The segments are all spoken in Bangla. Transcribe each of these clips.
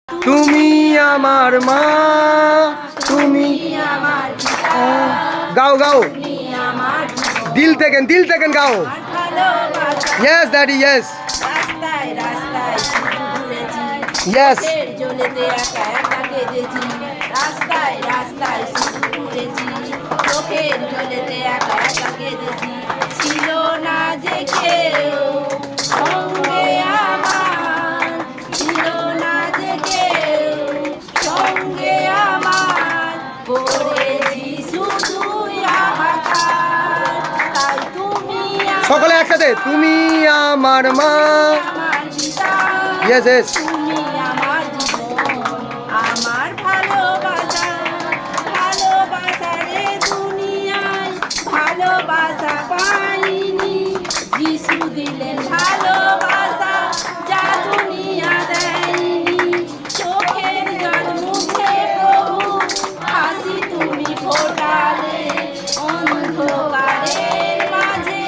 তুমি আমার মা, তুমি আমার পিতা, গাও গাও তুমি আমার দিল থেকে গাও। ভালোবাসা। ইয়েস ড্যাডি ইয়েস রাস্তায় রাস্তায় শুধু ঘুরেছি, ইয়েস চোখের জলেতে একা একা কেঁদেছি। রাস্তায় রাস্তায় শুধু ঘুরেছি, চোখের জলেতে একা একা কেঁদেছি। ছিল না যে কেউ সঙ্গে আমার, ছিল না যে কেউ সঙ্গে আমার, করেছি শুধুই হাহাকার। তাই তুমি সকলে একসাথে, তুমি আমার মা। আমার পিতা, ইয়েস ইয়েস তুমি আমার জীবন, আমার ভালোবাসা। ভালোবাসা রে দুনিয়ায় ভালোবাসা পাইনি, যিশু দিলেন ভালোবাসা যা দুনিয়া দেয়নি। চোখের জল মুছে প্রভু হাসি তুমি ফোটালে, অন্ধকারের মাঝে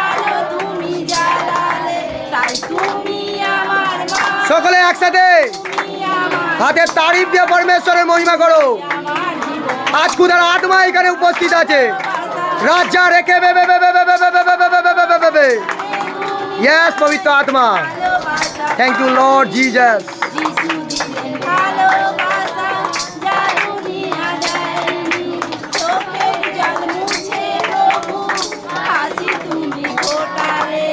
আলো তুমি জ্বালালে। তাই তুমি আমার মা, সকলে একসাথে তুমি আমার, হাতের তারিফ দিয়ে পরমেশ্বরের মহিমা করো। আমার জীবন। আজ খুদার আত্মা এখানে উপস্থিত আছে। রাজা রেখে ইয়েস পবিত্র আত্মা। Thank you Lord Jesus. যিশু দিলেন ভালোবাসা যা দুনিয়া দেয়নি। চোখের জল মুছে প্রভু হাসি তুমি ফোটালে,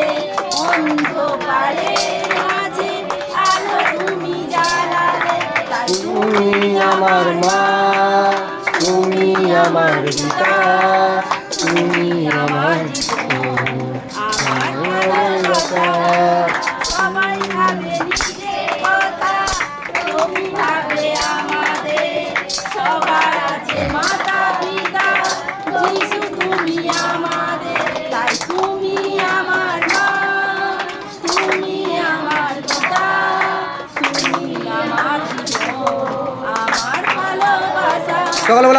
অন্ধকারের মাঝে আলো তুমি জ্বালালে। তাই তুমি আমার মা, তুমি আমার পিতা, তুমি আমার আমার ভালোবাসা। সবাই ভাবে নিজের কথা, তুমি ভাবে আমাদের। সবার আছে মাতা পিতা, যিশু তুমি আমাদের। তাই তুমি আমার মা, তুমি আমার পিতা, তুমি আমার জীবন, আমার ভালোবাসা। সকালবেলা